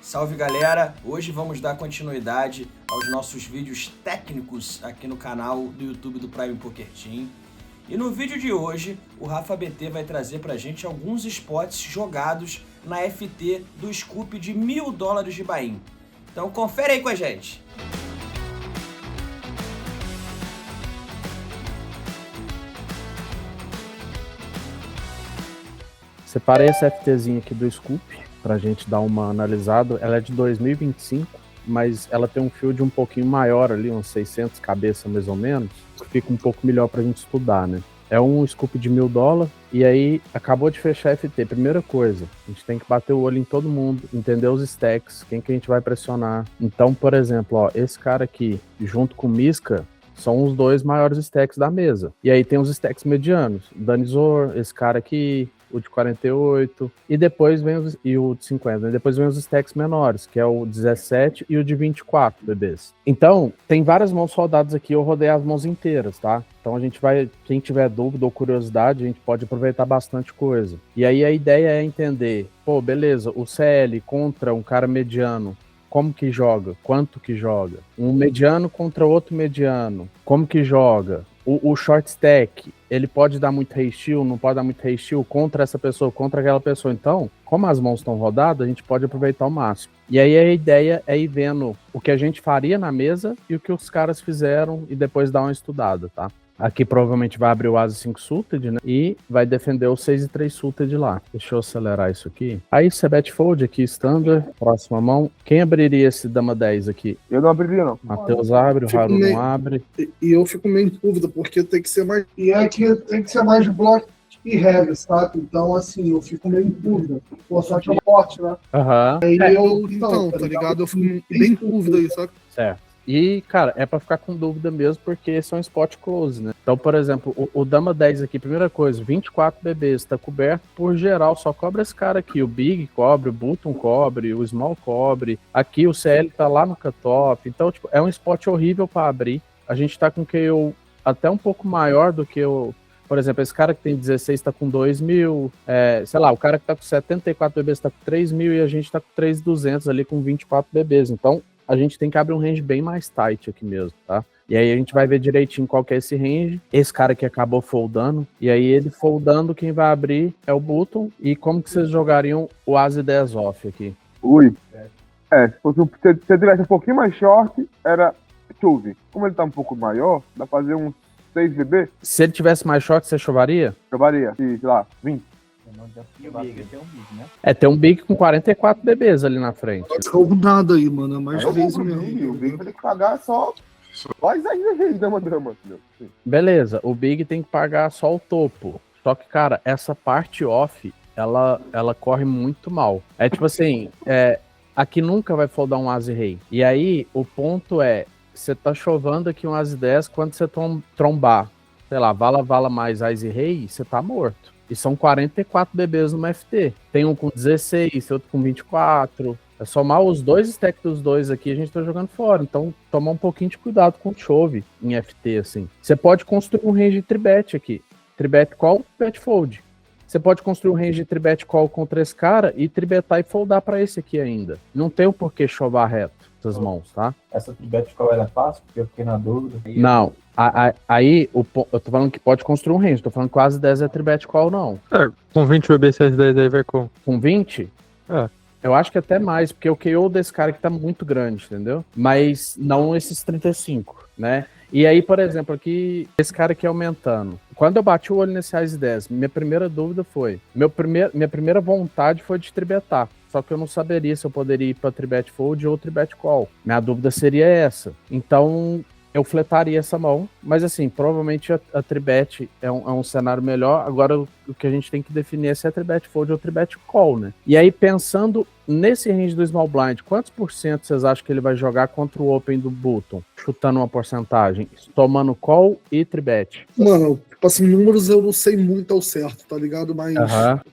Salve galera, hoje vamos dar continuidade aos nossos vídeos técnicos aqui no canal do YouTube do Prime Poker Team. E no vídeo de hoje, o Rafa BT vai trazer pra gente alguns spots jogados na FT do Scoop de $1.000 de buy-in. Então confere aí com a gente. Separei essa FTzinha aqui do Scoop pra gente dar uma analisada. Ela é de 2025, mas ela tem um field um pouquinho maior ali, uns 600 cabeças mais ou menos. Fica um pouco melhor pra gente estudar, né? É um Scoop de $1.000 e aí acabou de fechar a FT. Primeira coisa, a gente tem que bater o olho em todo mundo, entender os stacks, quem que a gente vai pressionar. Então, por exemplo, ó, esse cara aqui, junto com o Miska, são os dois maiores stacks da mesa. E aí tem os stacks medianos. Danizor, esse cara aqui, o de 48, e depois vem e o de 50, e depois vem os stacks menores, que é o 17 e o de 24 bebês. Então, tem várias mãos rodadas aqui, eu rodei as mãos inteiras, tá? Então a gente vai, quem tiver dúvida ou curiosidade, a gente pode aproveitar bastante coisa. E aí a ideia é entender, pô, beleza, o CL contra um cara mediano, como que joga? Quanto que joga? Um mediano contra outro mediano, como que joga? O short stack, ele pode dar muito re-steal, não pode dar muito re-steal contra essa pessoa, contra aquela pessoa. Então, como as mãos estão rodadas, a gente pode aproveitar ao máximo. E aí a ideia é ir vendo o que a gente faria na mesa e o que os caras fizeram e depois dar uma estudada, tá? Aqui provavelmente vai abrir o Asa 5 Suited, né? E vai defender o 6 e 3 Suited lá. Deixa eu acelerar isso aqui. Aí você bet fold aqui, standard, próxima mão. Quem abriria esse Dama 10 aqui? Eu não abriria, não. Matheus abre, o Haru não abre. E eu fico meio em dúvida, porque tem que ser mais. E é que tem que ser mais bloco e regras, sabe? Então, assim, eu fico meio em dúvida. Pô, só que é forte, né? Aham. Aí então, tá ligado? Eu fico bem em dúvida aí, sabe? Certo. E, cara, é pra ficar com dúvida mesmo, porque esse é um spot close, né? Então, por exemplo, o Dama 10 aqui, primeira coisa, 24 bebês, tá coberto por geral, só cobra esse cara aqui. O Big cobre, o Button cobre, o Small cobre. Aqui o CL tá lá no cutoff. Então, tipo, é um spot horrível pra abrir. A gente tá com KO até um pouco maior do que o... Por exemplo, esse cara que tem 16 tá com 2.000, sei lá, o cara que tá com 74 bebês tá com 3.000 e a gente tá com 3.200 ali com 24 bebês. Então, a gente tem que abrir um range bem mais tight aqui mesmo, tá? E aí a gente vai ver direitinho qual que é esse range. Esse cara que acabou foldando. E aí ele foldando, quem vai abrir é o Button. E como que vocês jogariam o Asa 10 off aqui? Ui. Se eu tivesse um pouquinho mais short, era chove. Como ele tá um pouco maior, dá pra fazer uns 6 BB. Se ele tivesse mais short, você chovaria? Chovaria, sei lá, 20. Tem um Big com 44 bebês ali na frente. Não nada aí, mano. É mais vezes mesmo. O Big vai ter que pagar só as vezes drama, entendeu? Sim. Beleza, o Big tem que pagar só o topo. Só que, cara, essa parte off, ela corre muito mal. É tipo assim, aqui nunca vai foldar um Asa Rei. E aí, o ponto é, você tá chovando aqui um Asa 10, quando você trombar, sei lá, vala mais Asa Rei, você tá morto. E são 44 bebês no FT. Tem um com 16, outro com 24. É somar os dois stacks dos dois aqui, a gente tá jogando fora. Então, tomar um pouquinho de cuidado com o chove em FT, assim. Você pode construir um range de tribet aqui. Tribet call, bet fold. Você pode construir um range de tribet call contra esse cara e tribetar e foldar pra esse aqui ainda. Não tem o porquê chovar reto essas mãos, tá? Essa tribet call era fácil, porque eu fiquei na dúvida. Não. Aí, eu tô falando que pode construir um range, tô falando que quase 10 é tribet call, não. Com 20 BBCS 10 aí vai como? Com 20? Eu acho que até mais, porque o KO desse cara aqui tá muito grande, entendeu? Mas não esses 35, né? E aí, por exemplo, aqui, esse cara aqui aumentando. Quando eu bati o olho nesse Asa 10, minha primeira dúvida foi... Minha primeira vontade foi de tribetar. Só que eu não saberia se eu poderia ir pra tribet fold ou tribet call. Minha dúvida seria essa. Então, eu fletaria essa mão, mas assim, provavelmente a tribet é um cenário melhor. Agora o que a gente tem que definir é se é tribet fold ou tribet call, né? E aí, pensando nesse range do small blind, quantos por cento vocês acham que ele vai jogar contra o open do Button? Chutando uma porcentagem, tomando call e tribet. Mano, tipo assim, números eu não sei muito ao certo, tá ligado? Mas,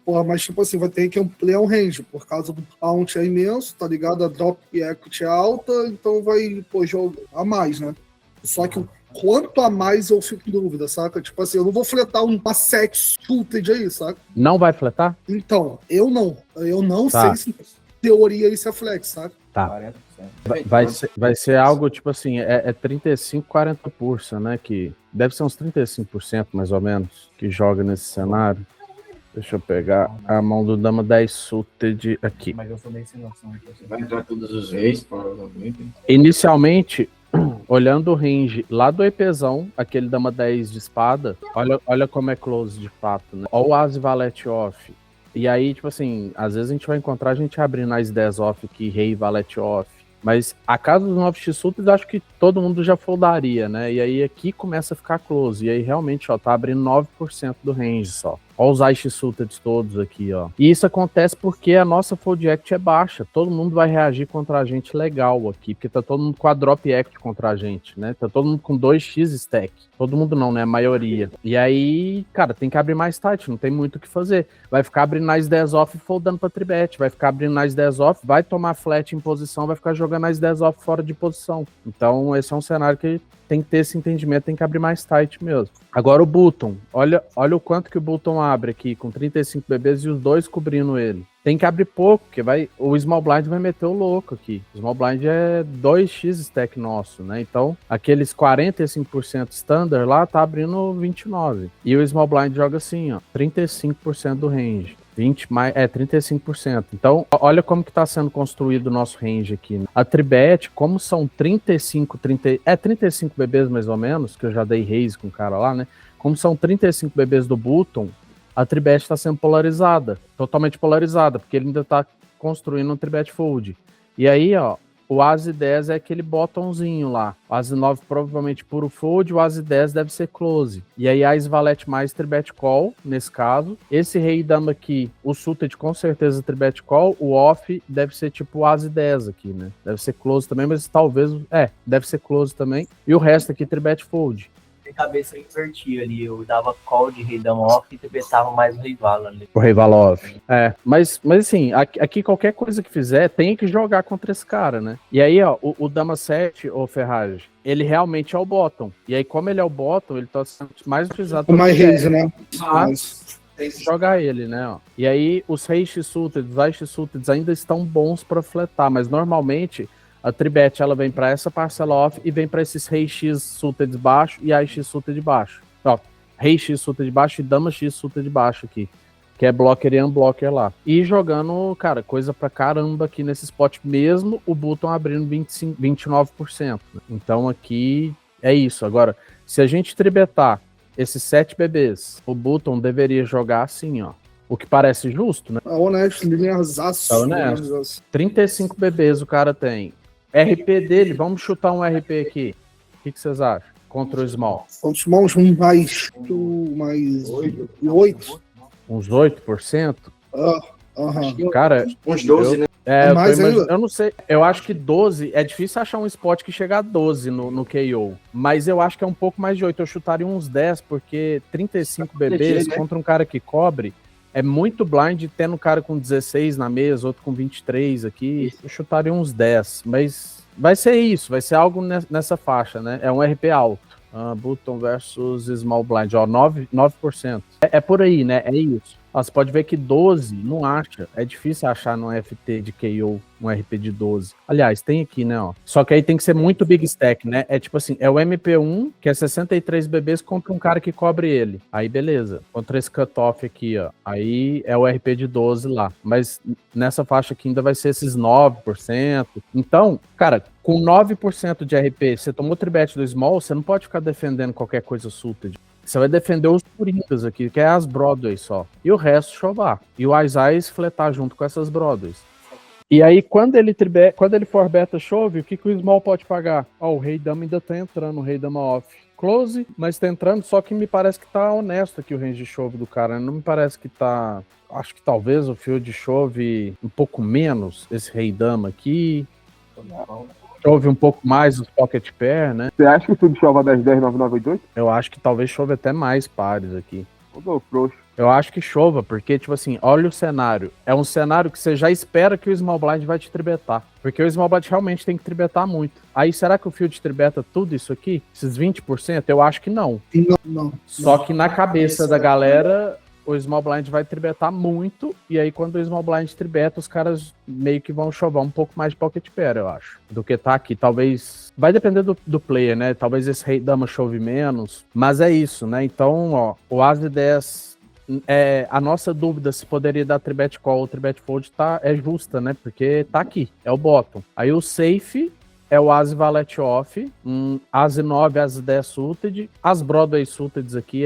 mas tipo assim, vai ter que ampliar um range, por causa do count é imenso, tá ligado? A drop equity é alta, então vai, jogar mais, né? Só que quanto a mais eu fico em dúvida, saca? Tipo assim, eu não vou fletar uma set suited aí, saca? Não vai fletar? Então, eu não Tá. sei se teoria isso é flex, sabe? Tá. Vai ser algo tipo assim, é 35, 40%, né? Que deve ser uns 35% mais ou menos que joga nesse cenário. Deixa eu pegar a mão do dama 10 suited aqui. Mas eu sou meio sem noção. Vai entrar todos os reis, provavelmente. Inicialmente, olhando o range lá do EPzão, aquele dama 10 de espada, olha como é close de fato, né? Olha o as valete off. E aí, tipo assim, às vezes a gente vai encontrar a gente abrindo as 10 off aqui, rei valete off. Mas a casa dos 9x suited, acho que todo mundo já foldaria, né? E aí aqui começa a ficar close. E aí realmente, ó, tá abrindo 9% do range só. Olha os Ice Suited todos aqui, ó. E isso acontece porque a nossa Fold Act é baixa. Todo mundo vai reagir contra a gente legal aqui, porque tá todo mundo com a Drop Act contra a gente, né? Tá todo mundo com 2x stack. Todo mundo não, né? A maioria. E aí, cara, tem que abrir mais tight, não tem muito o que fazer. Vai ficar abrindo mais 10 off e foldando pra tribet. Vai ficar abrindo mais 10 off, vai tomar flat em posição, vai ficar jogando mais 10 off fora de posição. Então, esse é um cenário que tem que ter esse entendimento, tem que abrir mais tight mesmo. Agora o Button, olha o quanto que o Button abre aqui, com 35 bebês e os dois cobrindo ele. Tem que abrir pouco, porque o Small Blind vai meter o louco aqui. O Small Blind é 2x stack nosso, né? Então, aqueles 45% standard lá tá abrindo 29%. E o Small Blind joga assim, ó, 35% do range. 35%. Então, olha como que tá sendo construído o nosso range aqui, né? A tribet, como são 35 bebês mais ou menos, que eu já dei raise com o cara lá, né? Como são 35 bebês do Button, a tribet está sendo polarizada, totalmente polarizada, porque ele ainda tá construindo um tribet fold. E aí, ó, o As 10 é aquele botãozinho lá. O As 9 provavelmente puro fold, o As 10 deve ser close. E aí As valete mais tribet call, nesse caso. Esse rei dama aqui, o suited com certeza tribet call, o off deve ser tipo o As 10 aqui, né? Deve ser close também, mas talvez, deve ser close também. E o resto aqui tribet fold. Cabeça eu invertia ali, eu dava call de rei dama off e tebetava mais o rei vala ali. O rei vala off. Mas assim, aqui qualquer coisa que fizer, tem que jogar contra esse cara, né? E aí, ó, o dama 7, ô Ferrari, ele realmente é o bottom. E aí, como ele é o bottom, ele tá sendo mais utilizado... O mais raise, né? Tem que jogar ele, né? Ó. E aí, os reis X-suited, os X-suited ainda estão bons pra fletar, mas normalmente... A tribet, ela vem para essa parcela off e vem para esses rei X suited de baixo e As X suited de baixo. Ó, rei X suited de baixo e dama X suited de baixo aqui. Que é blocker e unblocker lá. E jogando, cara, coisa pra caramba aqui nesse spot mesmo, o Button abrindo 29%. Então aqui é isso. Agora, se a gente tribetar esses 7 bebês, o Button deveria jogar assim, ó. O que parece justo, né? É honesto, linearzaço. É honesto. 35 bebês o cara tem. RP dele, vamos chutar um RP aqui. O que vocês acham? Contra o Small. Contra o Small, mais 8. Uns 8%? Cara, uns 12, né? Eu não sei. Eu acho que 12, é difícil achar um spot que chega a 12 no KO. Mas eu acho que é um pouco mais de 8. Eu chutaria uns 10, porque 35 bebês contra um cara que cobre. É muito blind, tendo um cara com 16 na mesa, outro com 23 aqui. Eu chutaria uns 10, mas vai ser isso, vai ser algo nessa faixa, né? É um RP alto. Button versus Small Blind, ó, 9%. É por aí, né? É isso. Ó, você pode ver que 12 não acha. É difícil achar no FT de KO um RP de 12. Aliás, tem aqui, né? Ó. Só que aí tem que ser muito big stack, né? É tipo assim, é o MP1, que é 63 bebês contra um cara que cobre ele. Aí beleza. Contra esse cutoff aqui, ó. Aí é o RP de 12 lá. Mas nessa faixa aqui ainda vai ser esses 9%. Então, cara, com 9% de RP, você tomou tribet do Small, você não pode ficar defendendo qualquer coisa suited. Você vai defender os Coringas aqui, que é as Broadways só. E o resto chovar. E o Ice fletar junto com essas Broadways. E aí, quando ele for beta chove, o que o Small pode pagar? Ó, o Rei Dama ainda tá entrando, o Rei Dama off. Close, mas tá entrando, só que me parece que tá honesto aqui o range de chove do cara. Não me parece que tá... Acho que talvez o field chove um pouco menos, esse Rei Dama aqui. Chove um pouco mais os pocket pair, né? Você acha que o field chove a 10, 10, 9, 9, 8? Eu acho que talvez chove até mais pares aqui. Tô frouxo. Eu acho que chova, porque, tipo assim, olha o cenário. É um cenário que você já espera que o Small Blind vai te tribetar. Porque o Small Blind realmente tem que tribetar muito. Aí, será que o field tribeta tudo isso aqui? Esses 20%? Eu acho que não. Não. Só que na cabeça da galera, o small blind vai tribetar muito, e aí quando o small blind tribeta, os caras meio que vão chovar um pouco mais de pocket pair, eu acho, do que tá aqui. Talvez, vai depender do player, né? Talvez esse rei dama chove menos, mas é isso, né? Então, ó, o as de 10, a nossa dúvida se poderia dar tribet call ou tribet fold é justa, né? Porque tá aqui, é o bottom. Aí o safe é o as valete off, as 9, as 10 suited, as Broadway suited aqui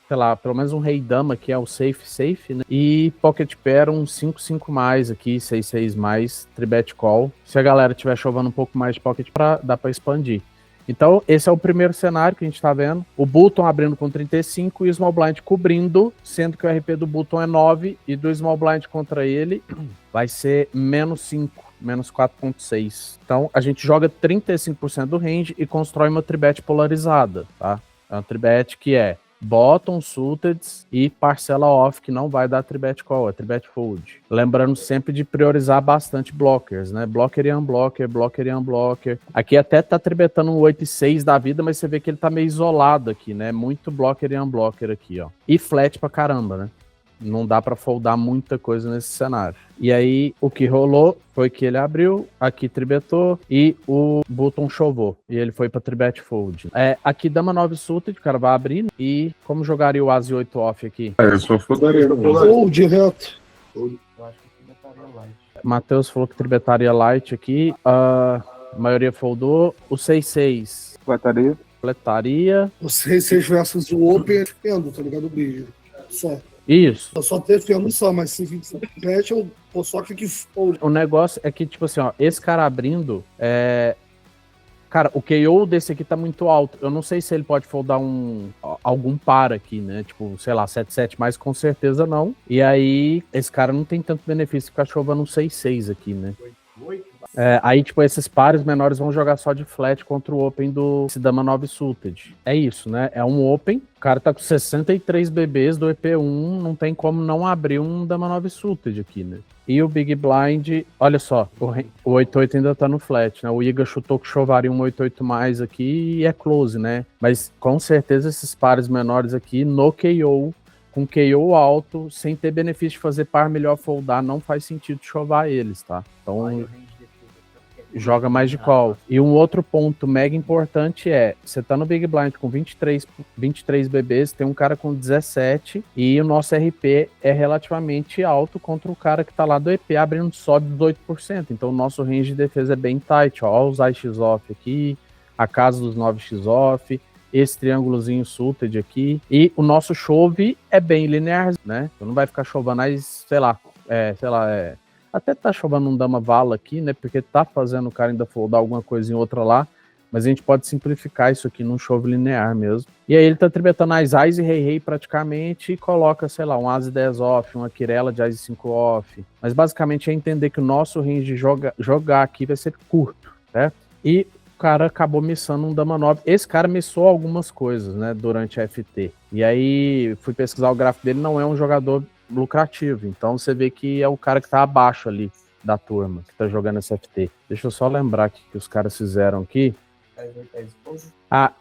sei lá, pelo menos um rei dama que é o safe, né? E pocket pair um 5-5 mais aqui, 6-6 mais, tribet call. Se a galera tiver chovando um pouco mais de pocket, dá pra expandir. Então, esse é o primeiro cenário que a gente tá vendo. O button abrindo com 35 e o small blind cobrindo, sendo que o RP do button é 9 e do small blind contra ele vai ser menos 5, menos 4.6. Então, a gente joga 35% do range e constrói uma tribet polarizada, tá? É uma tribet que é bottom, suited e parcela off, que não vai dar tribet call, é tribet fold. Lembrando sempre de priorizar bastante blockers, né? Blocker e unblocker, blocker e unblocker. Aqui até tá tribetando um 8-6 da vida, mas você vê que ele tá meio isolado aqui, né? Muito blocker e unblocker aqui, ó. E flat pra caramba, né? Não dá pra foldar muita coisa nesse cenário. E aí, o que rolou foi que ele abriu, aqui tribetou e o button chovou. E ele foi pra tribet fold. Aqui dama 9 suited, o cara vai abrir. E como jogaria o as 8 off aqui? Eu só foldaria. Ou direto. Eu acho que tribetaria light. Matheus falou que tribetaria light aqui. A maioria foldou. O 6-6. Fletaria. O 6-6 versus o Open é defendo, tá ligado? O beijo. Só. Isso. Eu só defendo só, mas se bet, eu só clique fold. O negócio é que, tipo assim, ó, esse cara abrindo, cara, o KO desse aqui tá muito alto. Eu não sei se ele pode foldar algum par aqui, né? Tipo, sei lá, 7-7, mas com certeza não. E aí, esse cara não tem tanto benefício ficar chovando um 6-6 aqui, né? Aí, tipo, esses pares menores vão jogar só de flat contra o Open do Dama 9 suited. É isso, né? É um Open, o cara tá com 63 BBs do EP1, não tem como não abrir um Dama 9 suited aqui, né? E o Big Blind, olha só, o 8-8 ainda tá no flat, né? O Iga chutou que chovaria um 8-8 mais aqui e é close, né? Mas com certeza esses pares menores aqui no KO, com KO alto, sem ter benefício de fazer par melhor foldar, não faz sentido chovar eles, tá? Então joga mais de call. E um outro ponto mega importante você tá no Big Blind com 23 BBs, tem um cara com 17 e o nosso RP é relativamente alto contra o cara que tá lá do EP abrindo só 18%. Então o nosso range de defesa é bem tight, ó. Olha os IX off aqui, a casa dos 9x off, esse triângulozinho suited aqui. E o nosso chove é bem linear, né? Então não vai ficar chovendo mais, até tá chovendo um dama vala aqui, né? Porque tá fazendo o cara ainda foldar alguma coisa em outra lá. Mas a gente pode simplificar isso aqui num chove linear mesmo. E aí ele tá tribetando as Ais e rei praticamente e coloca, sei lá, um As 10 off, uma Quirela de As 5 off. Mas basicamente é entender que o nosso range de jogar aqui vai ser curto, certo? E o cara acabou missando um dama 9. Esse cara missou algumas coisas, né? Durante a FT. E aí fui pesquisar o gráfico dele, não é um jogador lucrativo, então você vê que é o cara que tá abaixo ali da turma, que tá jogando esse FT. Deixa eu só lembrar aqui que os caras fizeram aqui.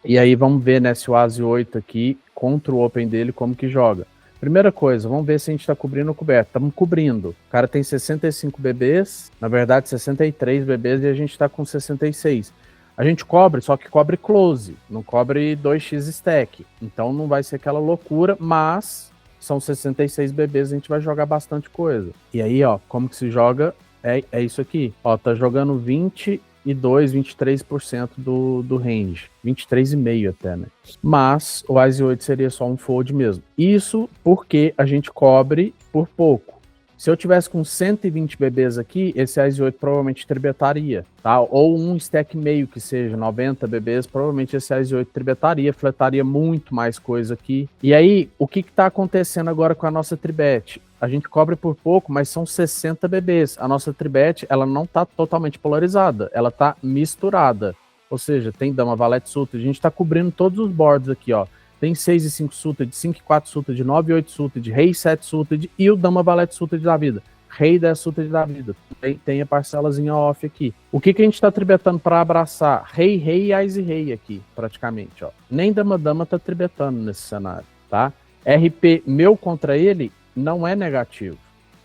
E aí vamos ver, né, se o As 8 aqui, contra o Open dele, como que joga. Primeira coisa, vamos ver se a gente tá cobrindo ou coberto. Estamos cobrindo. O cara tem 65 BBs, na verdade 63 BBs e a gente tá com 66. A gente cobre, só que cobre close, não cobre 2x stack. Então não vai ser aquela loucura, mas são 66 BBs, a gente vai jogar bastante coisa. E aí, ó, como que se joga? É isso aqui. Ó, tá jogando 23% do range. 23,5 até, né? Mas o As 8 seria só um fold mesmo. Isso porque a gente cobre por pouco. Se eu tivesse com 120 BBs aqui, esse As 8 provavelmente tribetaria, tá? Ou um stack meio que seja 90 BBs, provavelmente esse As 8 tribetaria, fletaria muito mais coisa aqui. E aí, o que tá acontecendo agora com a nossa tribet? A gente cobre por pouco, mas são 60 BBs. A nossa tribet, ela não tá totalmente polarizada, ela tá misturada. Ou seja, tem dama, valete, suited, a gente tá cobrindo todos os boards aqui, ó. Tem 6 e 5 suited, 5 e 4 suited, 9 e 8 suited, rei 7 suited e o dama valete suited da vida. Rei 10 suited da vida. Tem a parcelazinha off aqui. O que a gente tá tribetando para abraçar? Rei, rei, ás e rei aqui, praticamente, ó. Nem dama tá tribetando nesse cenário, tá? RP meu contra ele não é negativo.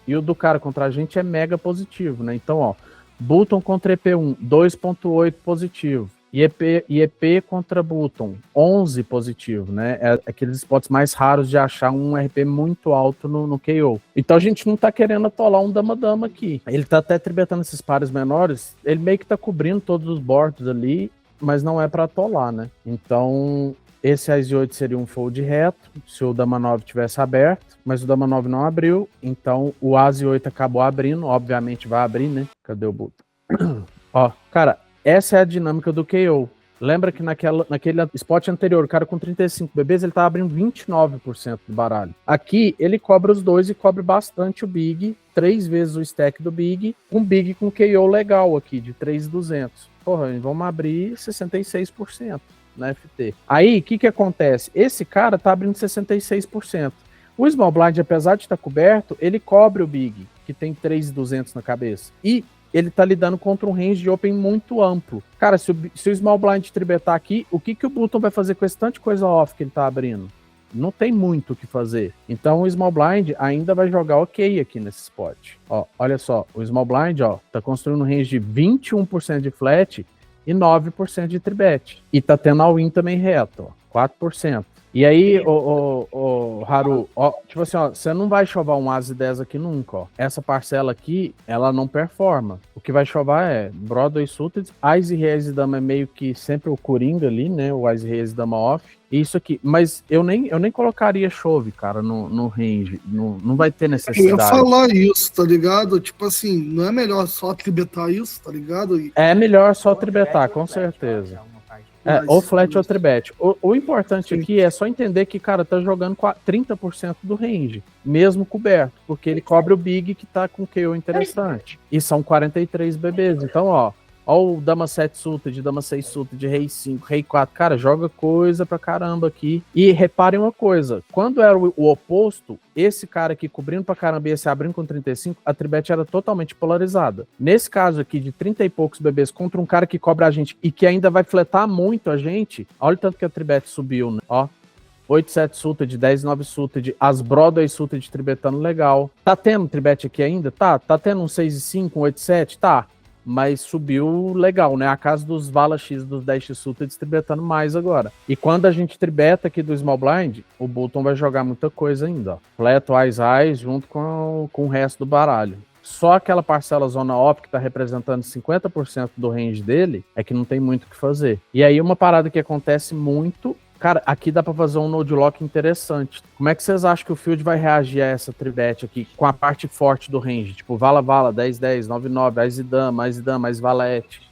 E o do cara contra a gente é mega positivo, né? Então, ó, Button contra EP1, 2.8 positivo. E EP contra Button, 11 positivo, né? É aqueles spots mais raros de achar um RP muito alto no KO. Então a gente não tá querendo atolar um dama-dama aqui. Ele tá até tribetando esses pares menores, ele meio que tá cobrindo todos os boards ali, mas não é pra atolar, né? Então, esse As-8 seria um fold reto, se o Dama 9 tivesse aberto, mas o Dama 9 não abriu, então o As-8 acabou abrindo, obviamente vai abrir, né? Cadê o Button? Ó, cara, essa é a dinâmica do KO. Lembra que naquele spot anterior, o cara com 35 bebês, ele tá abrindo 29% do baralho. Aqui, ele cobra os dois e cobre bastante o Big, 3 vezes o stack do Big, um Big com KO legal aqui, de 3,200. Porra, vamos abrir 66% na FT. Aí, o que acontece? Esse cara tá abrindo 66%. O Small Blind, apesar de estar coberto, ele cobre o Big, que tem 3,200 na cabeça. E ele tá lidando contra um range de open muito amplo. Cara, se o Small Blind tribetar aqui, o que o Button vai fazer com esse tanto de coisa off que ele tá abrindo? Não tem muito o que fazer. Então o Small Blind ainda vai jogar ok aqui nesse spot. Ó, olha só, o Small Blind, ó, tá construindo um range de 21% de flat e 9% de tribet. E tá tendo all-in também reto, ó, 4%. E aí, o Haru, ó, tipo assim, ó, você não vai chovar um As 10 aqui nunca, ó. Essa parcela aqui, ela não performa. O que vai chovar é Broadway Suited, As e Reis e Dama é meio que sempre o Coringa ali, né, o As e Reis e Dama off. Isso aqui, mas eu nem colocaria chove, cara, no range, não vai ter necessidade. Eu ia falar isso, tá ligado? Tipo assim, não é melhor só tribetar isso, tá ligado? É melhor só tribetar, com certeza. Ou flat ou tribet. O importante aqui é só entender que, cara, tá jogando 30% do range, mesmo coberto, porque ele cobre o Big que tá com KO interessante. E são 43 bebês. Então, ó o Dama 7 suited, Dama 6 suited, Rei 5, Rei 4. Cara, joga coisa pra caramba aqui. E reparem uma coisa, quando era o oposto, esse cara aqui cobrindo pra caramba e esse abrindo com 35, a tribet era totalmente polarizada. Nesse caso aqui, de 30 e poucos bebês contra um cara que cobra a gente e que ainda vai fletar muito a gente, olha o tanto que a tribet subiu, né? Ó, 8-7 suited, 10-9 suited, as Broadway suited tribetando legal. Tá tendo tribet aqui ainda? Tá tendo um 6-5, um 8-7? Tá. Mas subiu legal, né? A casa dos Vala X, dos 10X Suited distribetando mais agora. E quando a gente tribeta aqui do Small Blind, o Button vai jogar muita coisa ainda, ó. Fleto, Eyes, junto com o resto do baralho. Só aquela parcela zona off que tá representando 50% do range dele, é que não tem muito o que fazer. E aí uma parada que acontece muito... Cara, aqui dá pra fazer um node lock interessante. Como é que vocês acham que o field vai reagir a essa tribet aqui com a parte forte do range? Tipo, Vala, 10-10, 9-9, As-Dama, As-Valete.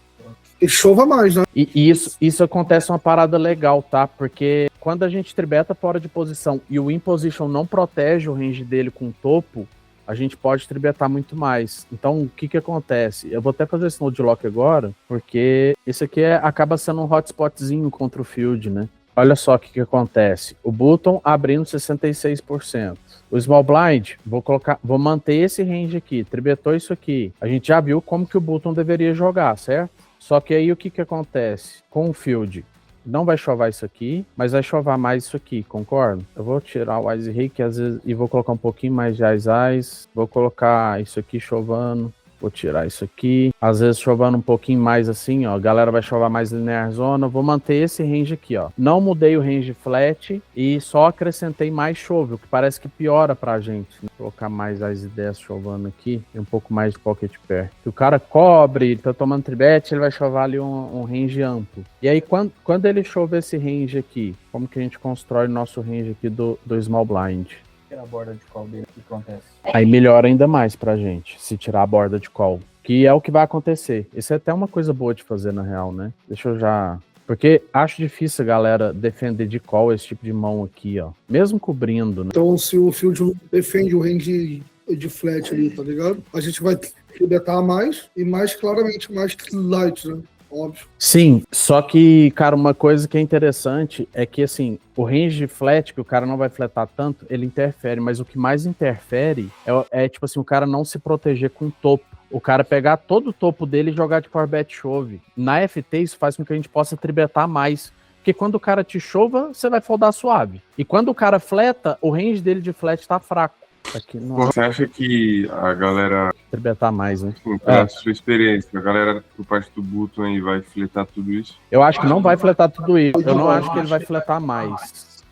E chova mais, né? E isso acontece uma parada legal, tá? Porque quando a gente tribeta fora de posição e o in position não protege o range dele com o topo, a gente pode tribetar muito mais. Então, o que acontece? Eu vou até fazer esse node lock agora, porque isso aqui acaba sendo um hotspotzinho contra o field, né? Olha só o que acontece. O Button abrindo 66%. O Small Blind, vou manter esse range aqui. Tribetou isso aqui. A gente já viu como que o Button deveria jogar, certo? Só que aí o que acontece? Com o field, não vai chovar isso aqui, mas vai chovar mais isso aqui, concorda? Eu vou tirar o Ice Rei, que às vezes, e vou colocar um pouquinho mais de Ice. Vou colocar isso aqui chovando. Vou tirar isso aqui. Às vezes chovendo um pouquinho mais assim, ó. A galera vai chover mais linear zona. Vou manter esse range aqui, ó. Não mudei o range flat e só acrescentei mais chove, o que parece que piora pra gente. Vou colocar mais as ideias chovendo aqui e um pouco mais de pocket pair. Se o cara cobre, ele tá tomando tribet, ele vai chover ali um range amplo. E aí, quando ele chover esse range aqui, como que a gente constrói o nosso range aqui do Small Blind? A borda de call dele, o que acontece? Aí melhora ainda mais pra gente, se tirar a borda de call. Que é o que vai acontecer. Isso é até uma coisa boa de fazer, na real, né? Deixa eu já... Porque acho difícil a galera defender de call esse tipo de mão aqui, ó. Mesmo cobrindo, né? Então, se o field não defende o range de flat ali, tá ligado? A gente vai tribetar mais e mais claramente mais light, né? Óbvio. Sim, só que, cara, uma coisa que é interessante é que, assim, o range de flat, que o cara não vai fletar tanto, ele interfere, mas o que mais interfere é tipo assim, o cara não se proteger com o topo. O cara pegar todo o topo dele e jogar de 4-bet chove. Na FT, isso faz com que a gente possa tribetar mais, Porque quando o cara te chova, você vai foldar suave. E quando o cara fleta, o range dele de flat tá fraco. Aqui não Você acha que a galera, tribetar mais, né? pela sua experiência, a galera por parte do Button aí vai fletar tudo isso? Eu acho que não vai fletar tudo isso. Eu não acho que ele vai fletar mais.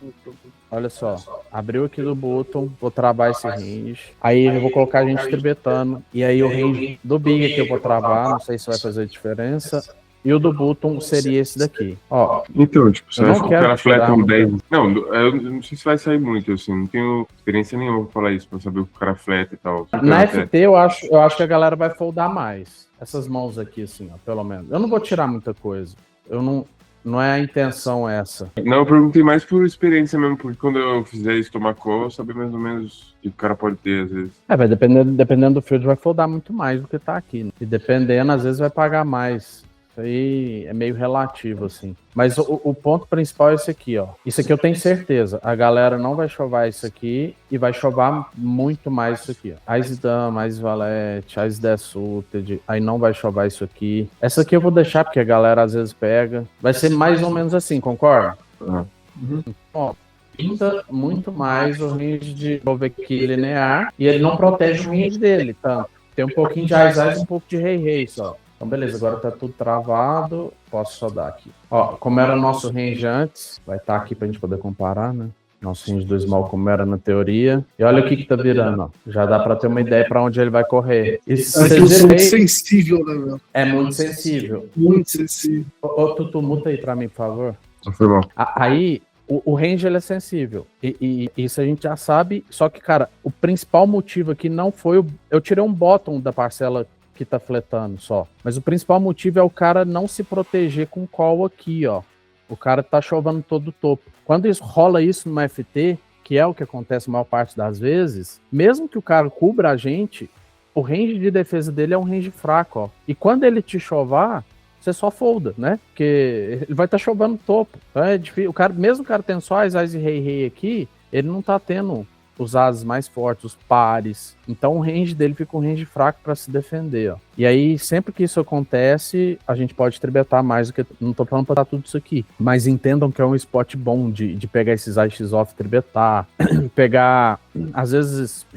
Olha só, abriu aqui do bottom, vou travar esse range. Aí eu vou colocar a gente tribetando. E aí o range do big aqui eu vou travar, não sei se vai fazer diferença. E o do bottom seria esse daqui. Ó. Então, tipo, você acha que o cara fleta um 10? muito. Não, eu não sei se vai sair muito, assim, não tenho experiência nenhuma pra falar isso, pra saber o que o cara fleta e tal. Na FT eu acho que a galera vai foldar mais. Essas mãos aqui, assim, ó, pelo menos. Eu não vou tirar muita coisa. Eu não é a intenção essa. Não, eu perguntei mais por experiência mesmo, porque quando eu fizer isso tomar call, eu saber mais ou menos o que o cara pode ter, às vezes. Vai dependendo do field, vai foldar muito mais do que tá aqui. Né? E dependendo, às vezes vai pagar mais. Isso aí é meio relativo, assim. Mas o ponto principal é esse aqui, ó. Isso aqui eu tenho certeza. A galera não vai chovar isso aqui e vai chovar muito mais isso aqui, ó. Ice Dama, Ice Valete, Ice 10 Suited. Aí não vai chovar isso aqui. Essa aqui eu vou deixar porque a galera às vezes pega. Vai ser mais ou menos assim, concorda? Uhum. Ó, pinta muito mais o range de overkill linear e ele não protege o range dele tanto. Tem um pouquinho de Ice Ice e um pouco de Rei só. Então, beleza, agora tá tudo travado. Posso só dar aqui. Ó, como era o nosso range antes, vai estar aqui pra gente poder comparar, né? Nosso range do small como era na teoria. E olha o que tá virando, ó. Já dá pra ter uma ideia pra onde ele vai correr. É muito sensível, né, meu? É muito sensível. Muito sensível. Ô, Tutu, muta aí pra mim, por favor. Foi bom. Aí, o range ele é sensível. E isso a gente já sabe. Só que, cara, o principal motivo aqui não foi eu tirei um bottom da parcela que tá fletando só. Mas o principal motivo é o cara não se proteger com call aqui, ó. O cara tá chovando todo o topo. Quando rola isso no FT, que é o que acontece a maior parte das vezes, mesmo que o cara cubra a gente, o range de defesa dele é um range fraco, ó. E quando ele te chovar, você só folda, né? Porque ele vai estar chovendo topo. Então é difícil. Mesmo o cara tendo só as Ice e Rei aqui, ele não tá tendo os ases mais fortes, os pares. Então o range dele fica um range fraco para se defender, ó. E aí, sempre que isso acontece, a gente pode tribetar mais do que... Não tô falando pra dar tudo isso aqui, mas entendam que é um spot bom de pegar esses IX off, tribetar, pegar, às vezes,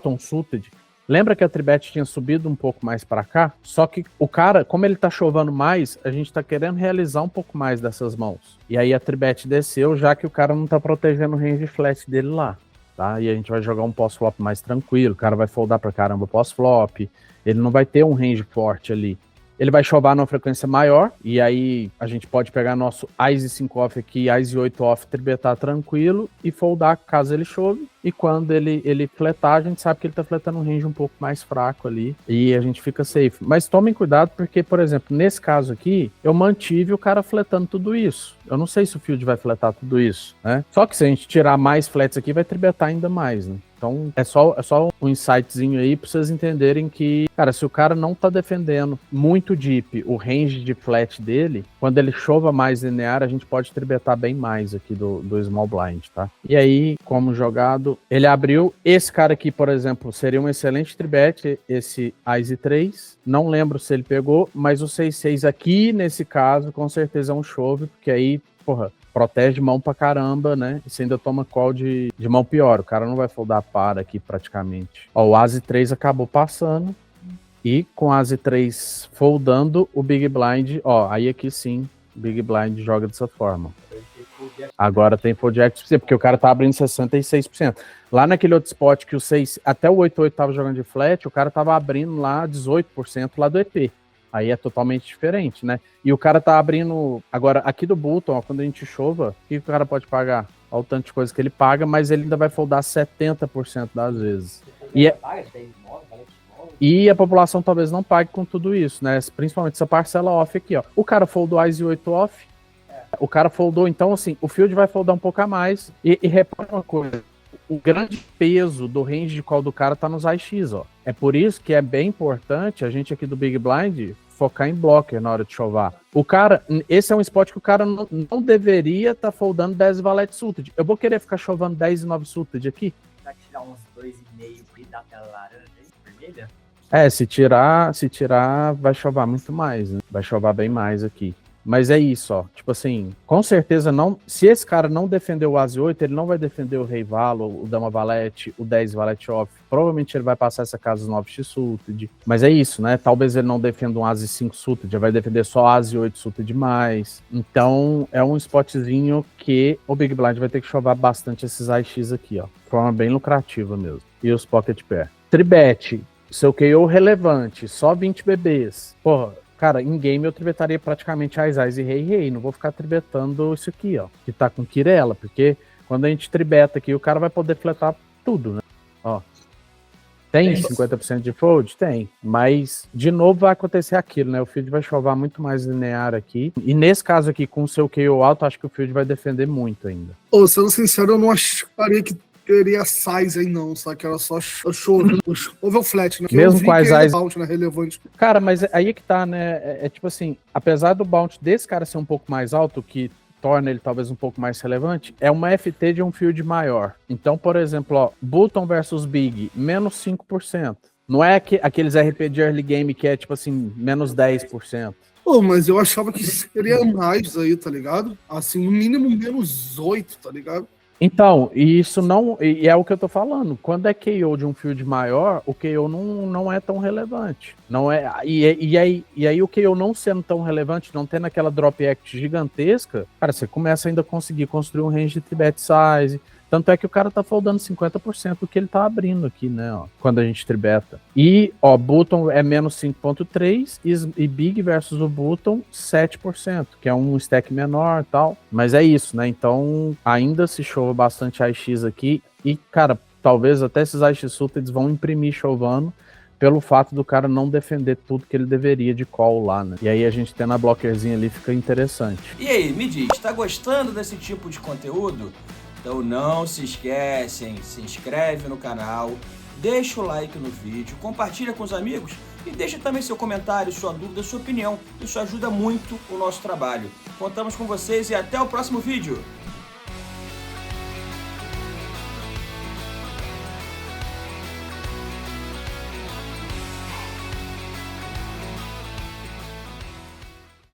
Tom Suited. Lembra que a tribet tinha subido um pouco mais para cá? Só que o cara, como ele tá chovando mais, a gente tá querendo realizar um pouco mais dessas mãos. E aí a tribet desceu, já que o cara não tá protegendo o range flat dele lá. Tá? E a gente vai jogar um pós-flop mais tranquilo, o cara vai foldar pra caramba pós-flop, ele não vai ter um range forte ali. Ele vai chovar numa frequência maior, e aí a gente pode pegar nosso Ice 5 off aqui, Ice 8 off, tribetar tranquilo e foldar caso ele chove. E quando ele fletar, a gente sabe que ele tá fletando um range um pouco mais fraco ali, e a gente fica safe. Mas tomem cuidado, porque, por exemplo, nesse caso aqui, eu mantive o cara fletando tudo isso. Eu não sei se o field vai fletar tudo isso, né? Só que se a gente tirar mais flats aqui, vai tribetar ainda mais, né? Então, é só um insightzinho aí pra vocês entenderem que, cara, se o cara não tá defendendo muito deep o range de flat dele, quando ele chova mais linear, a gente pode tribetar bem mais aqui do small blind, tá? E aí, como jogado, ele abriu. Esse cara aqui, por exemplo, seria um excelente tribet, esse Ice 3. Não lembro se ele pegou, mas o 6-6 aqui, nesse caso, com certeza é um chove, porque aí, porra, protege mão pra caramba, né? E você ainda toma call de mão pior. O cara não vai foldar para aqui praticamente. Ó, o Ase 3 acabou passando. E com o Ase 3 foldando, o Big Blind, ó, aí aqui sim, o Big Blind joga dessa forma. Agora tem fold equity, porque o cara tá abrindo 66%. Lá naquele outro spot que o 6, até o 8-8 tava jogando de flat, o cara tava abrindo lá 18% lá do EP. Aí é totalmente diferente, né? E o cara tá abrindo... Agora, aqui do Button, ó, quando a gente chova, o que o cara pode pagar? Olha o tanto de coisa que ele paga, mas ele ainda vai foldar 70% das vezes. E a população talvez não pague com tudo isso, né? Principalmente essa parcela off aqui, ó. O cara foldou Ice 8 off, o cara foldou, então assim, o field vai foldar um pouco a mais. E repara uma coisa, o grande peso do range de call do cara tá nos IX, ó. É por isso que é bem importante a gente aqui do Big Blind focar em blocker na hora de chovar. O cara, esse é um spot que o cara não deveria estar foldando 10 valete suited. Eu vou querer ficar chovando 10 e 9 suited aqui? Vai tirar uns 2,5 e dar aquela laranja aí, vermelha? Se tirar, vai chovar muito mais, né? Vai chovar bem mais aqui. Mas é isso, ó. Tipo assim, com certeza não. Se esse cara não defender o Ase 8, ele não vai defender o Rei Valo, o Dama Valete, o 10 Valete Off. Provavelmente ele vai passar essa casa 9x Suited. Mas é isso, né? Talvez ele não defenda um Ase 5 Suited, vai defender só Ase 8 Suited mais. Então é um spotzinho que o Big Blind vai ter que chovar bastante esses AX aqui, ó. De forma bem lucrativa mesmo. E os Pocket Pair. Tribet, seu KO relevante, só 20 bebês. Porra. Cara, em game eu tribetaria praticamente Ais e Rei. Não vou ficar tribetando isso aqui, ó. Que tá com Kirella, porque quando a gente tribeta aqui, o cara vai poder fletar tudo, né? Ó. Tem 50% de fold? Tem. Mas, de novo, vai acontecer aquilo, né? O field vai chovar muito mais linear aqui. E nesse caso aqui, com o seu KO alto, acho que o field vai defender muito ainda. Ô, sendo sincero, eu não acharia que teria size aí não, só que era só chove o flat, né? Que mesmo com as size bounty, né, relevante. Cara, mas aí é que tá, né? É tipo assim, apesar do bounty desse cara ser um pouco mais alto, que torna ele talvez um pouco mais relevante, é uma FT de um field maior. Então, por exemplo, ó, Button versus Big, menos 5%. Não é aqueles RP de early game que é tipo assim, menos 10%. Pô, mas eu achava que seria mais aí, tá ligado? Assim, no mínimo menos 8, tá ligado? Então, e isso não. E é o que eu tô falando. Quando é KO de um field maior, o KO não é tão relevante. Não é. E aí o KO não sendo tão relevante, não tendo aquela drop act gigantesca, cara, você começa ainda a conseguir construir um range de tribet size. Tanto é que o cara tá foldando 50% do que ele tá abrindo aqui, né, ó, quando a gente tribeta. E, ó, Button é menos 5.3 e Big versus o Button 7%, que é um stack menor e tal. Mas é isso, né, então ainda se chova bastante AX aqui e, cara, talvez até esses AX suited vão imprimir chovando pelo fato do cara não defender tudo que ele deveria de call lá, né. E aí a gente tendo a blockerzinha ali fica interessante. E aí, me diz, tá gostando desse tipo de conteúdo? Então não se esquecem, se inscreve no canal, deixa o like no vídeo, compartilha com os amigos e deixa também seu comentário, sua dúvida, sua opinião. Isso ajuda muito o nosso trabalho. Contamos com vocês e até o próximo vídeo.